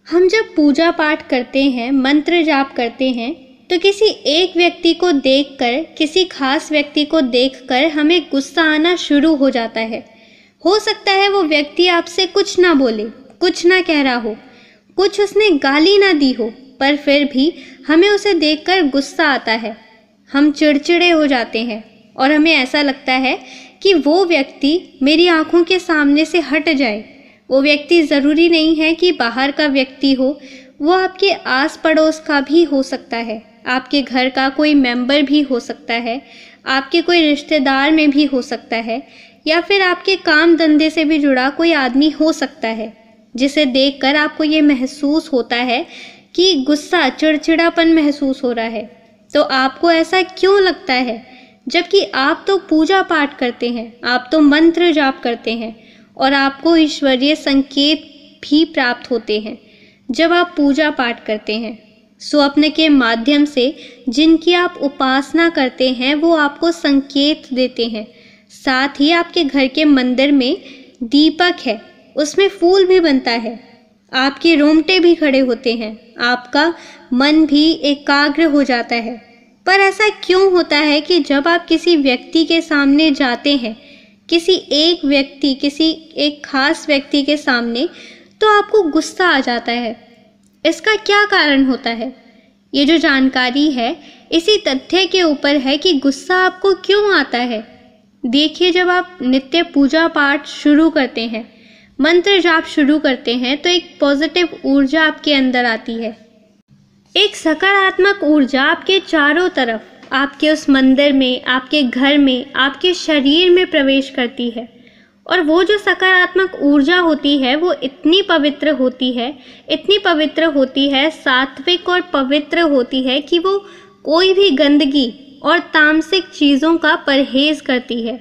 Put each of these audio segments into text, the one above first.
हम जब पूजा पाठ करते हैं, मंत्र जाप करते हैं, तो किसी एक व्यक्ति को देखकर, किसी खास व्यक्ति को देखकर हमें गुस्सा आना शुरू हो जाता है। हो सकता है वो व्यक्ति आपसे कुछ ना बोले, कुछ ना कह रहा हो, कुछ उसने गाली ना दी हो, पर फिर भी हमें उसे देखकर गुस्सा आता है। हम चिड़चिड़े हो जाते हैं और हमें ऐसा लगता है कि वो व्यक्ति मेरी आंखों के सामने से हट जाए। वो व्यक्ति ज़रूरी नहीं है कि बाहर का व्यक्ति हो, वो आपके आस पड़ोस का भी हो सकता है, आपके घर का कोई मेंबर भी हो सकता है, आपके कोई रिश्तेदार में भी हो सकता है, या फिर आपके काम धंधे से भी जुड़ा कोई आदमी हो सकता है, जिसे देखकर आपको ये महसूस होता है कि गुस्सा, चिड़चिड़ापन महसूस हो रहा है। तो आपको ऐसा क्यों लगता है, जबकि आप तो पूजा पाठ करते हैं, आप तो मंत्र जाप करते हैं और आपको ईश्वरीय संकेत भी प्राप्त होते हैं जब आप पूजा पाठ करते हैं। स्वप्न के माध्यम से जिनकी आप उपासना करते हैं वो आपको संकेत देते हैं। साथ ही आपके घर के मंदिर में दीपक है, उसमें फूल भी बनता है, आपके रोंगटे भी खड़े होते हैं, आपका मन भी एकाग्र हो जाता है। पर ऐसा क्यों होता है कि जब आप किसी व्यक्ति के सामने जाते हैं, किसी एक खास व्यक्ति के सामने, तो आपको गुस्सा आ जाता है? इसका क्या कारण होता है? ये जो जानकारी है इसी तथ्य के ऊपर है कि गुस्सा आपको क्यों आता है। देखिए, जब आप नित्य पूजा पाठ शुरू करते हैं, मंत्र जाप शुरू करते हैं, तो एक पॉजिटिव ऊर्जा आपके अंदर आती है। एक सकारात्मक ऊर्जा आपके चारों तरफ, आपके उस मंदिर में, आपके घर में, आपके शरीर में प्रवेश करती है। और वो जो सकारात्मक ऊर्जा होती है वो इतनी पवित्र होती है, सात्विक और पवित्र होती है कि वो कोई भी गंदगी और तामसिक चीज़ों का परहेज करती है।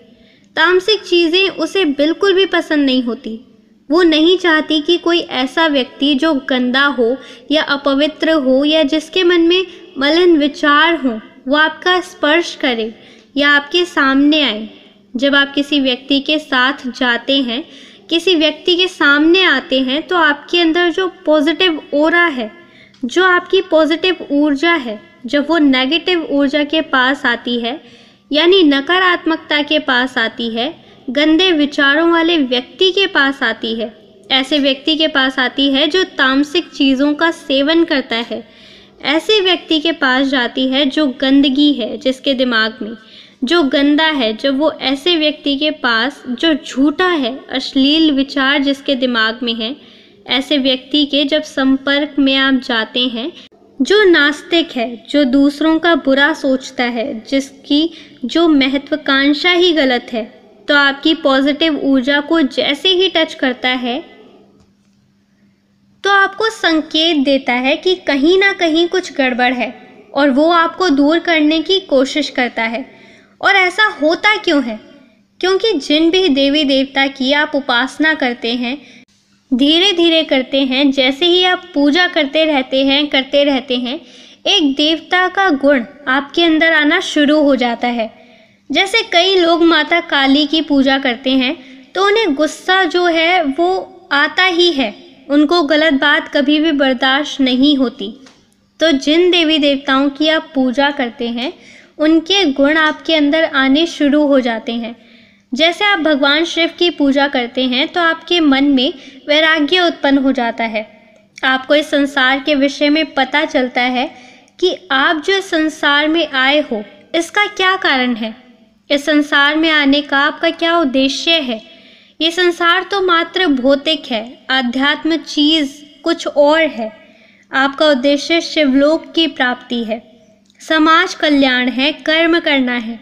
तामसिक चीज़ें उसे बिल्कुल भी पसंद नहीं होती। वो नहीं चाहती कि कोई ऐसा व्यक्ति जो गंदा हो या अपवित्र हो या जिसके मन में मलिन विचार हो, वो आपका स्पर्श करे या आपके सामने आए। जब आप किसी व्यक्ति के साथ जाते हैं, किसी व्यक्ति के सामने आते हैं, तो आपके अंदर जो पॉजिटिव ऑरा है, जो आपकी पॉजिटिव ऊर्जा है, जब वो नेगेटिव ऊर्जा के पास आती है, यानी नकारात्मकता के पास आती है, गंदे विचारों वाले व्यक्ति के पास आती है, ऐसे व्यक्ति के पास आती है जो तामसिक चीज़ों का सेवन करता है, ऐसे व्यक्ति के पास जाती है जो गंदगी है जिसके दिमाग में, जो गंदा है, जब वो ऐसे व्यक्ति के पास जो झूठा है, अश्लील विचार जिसके दिमाग में है, ऐसे व्यक्ति के जब संपर्क में आप जाते हैं, जो नास्तिक है, जो दूसरों का बुरा सोचता है, जिसकी जो महत्वाकांक्षा ही गलत है, तो आपकी पॉजिटिव ऊर्जा को जैसे ही टच करता है तो आपको संकेत देता है कि कहीं ना कहीं कुछ गड़बड़ है और वो आपको दूर करने की कोशिश करता है। और ऐसा होता क्यों है? क्योंकि जिन भी देवी देवता की आप उपासना करते हैं, धीरे धीरे करते हैं, जैसे ही आप पूजा करते रहते हैं, एक देवता का गुण आपके अंदर आना शुरू हो जाता है। जैसे कई लोग माता काली की पूजा करते हैं तो उन्हें गुस्सा जो है वो आता ही है, उनको गलत बात कभी भी बर्दाश्त नहीं होती। तो जिन देवी देवताओं की आप पूजा करते हैं उनके गुण आपके अंदर आने शुरू हो जाते हैं। जैसे आप भगवान शिव की पूजा करते हैं तो आपके मन में वैराग्य उत्पन्न हो जाता है। आपको इस संसार के विषय में पता चलता है कि आप जो संसार में आए हो इसका क्या कारण है, इस संसार में आने का आपका क्या उद्देश्य है। ये संसार तो मात्र भौतिक है, आध्यात्म चीज़ कुछ और है। आपका उद्देश्य शिवलोक की प्राप्ति है, समाज कल्याण है, कर्म करना है।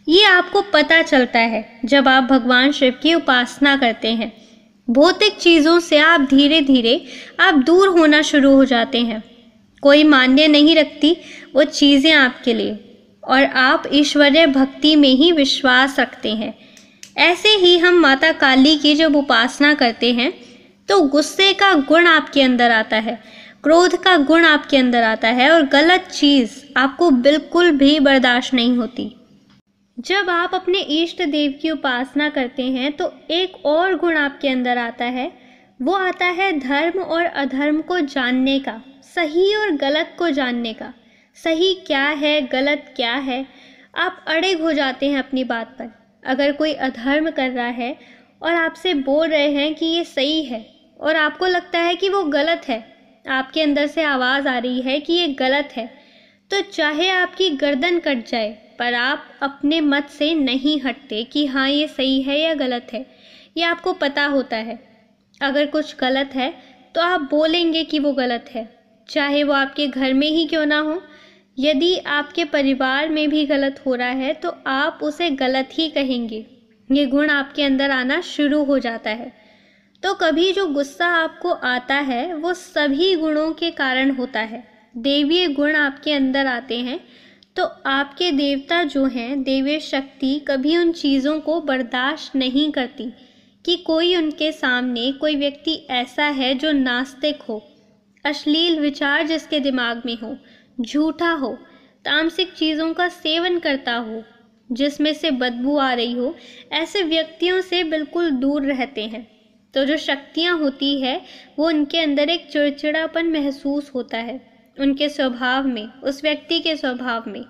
ये आपको पता चलता है जब आप भगवान शिव की उपासना करते हैं। भौतिक चीज़ों से आप धीरे धीरे आप दूर होना शुरू हो जाते हैं। कोई मान्य नहीं रखती वो चीज़ें आपके लिए, और आप ईश्वरीय भक्ति में ही विश्वास रखते हैं। ऐसे ही हम माता काली की जब उपासना करते हैं तो गुस्से का गुण आपके अंदर आता है, क्रोध का गुण आपके अंदर आता है, और गलत चीज़ आपको बिल्कुल भी बर्दाश्त नहीं होती। जब आप अपने इष्ट देव की उपासना करते हैं तो एक और गुण आपके अंदर आता है, वो आता है धर्म और अधर्म को जानने का, सही और गलत को जानने का। सही क्या है, गलत क्या है, आप अड़िग हो जाते हैं अपनी बात पर। अगर कोई अधर्म कर रहा है और आपसे बोल रहे हैं कि ये सही है और आपको लगता है कि वो गलत है, आपके अंदर से आवाज़ आ रही है कि ये गलत है, तो चाहे आपकी गर्दन कट जाए पर आप अपने मत से नहीं हटते कि हाँ ये सही है या गलत है। ये आपको पता होता है। अगर कुछ गलत है तो आप बोलेंगे कि वो गलत है, चाहे वो आपके घर में ही क्यों ना हो। यदि आपके परिवार में भी गलत हो रहा है तो आप उसे गलत ही कहेंगे। ये गुण आपके अंदर आना शुरू हो जाता है। तो कभी जो गुस्सा आपको आता है वो सभी गुणों के कारण होता है। देवीय गुण आपके अंदर आते हैं तो आपके देवता जो हैं, देवीय शक्ति कभी उन चीज़ों को बर्दाश्त नहीं करती कि कोई उनके सामने कोई व्यक्ति ऐसा है जो नास्तिक हो, अश्लील विचार जिसके दिमाग में हो, झूठा हो, तामसिक चीज़ों का सेवन करता हो, जिसमें से बदबू आ रही हो। ऐसे व्यक्तियों से बिल्कुल दूर रहते हैं। तो जो शक्तियाँ होती है वो उनके अंदर एक चिड़चिड़ापन महसूस होता है उनके स्वभाव में, उस व्यक्ति के स्वभाव में,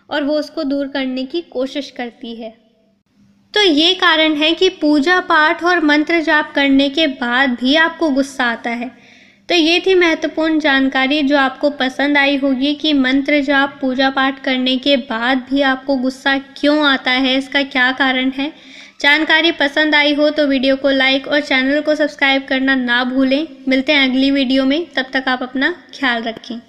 और वो उसको दूर करने की कोशिश करती है। तो ये कारण है कि पूजा पाठ और मंत्र जाप करने के बाद भी आपको गुस्सा आता है। तो ये थी महत्वपूर्ण जानकारी जो आपको पसंद आई होगी कि मंत्र जाप पूजा पाठ करने के बाद भी आपको गुस्सा क्यों आता है, इसका क्या कारण है। जानकारी पसंद आई हो तो वीडियो को लाइक और चैनल को सब्सक्राइब करना ना भूलें। मिलते हैं अगली वीडियो में, तब तक आप अपना ख्याल रखें।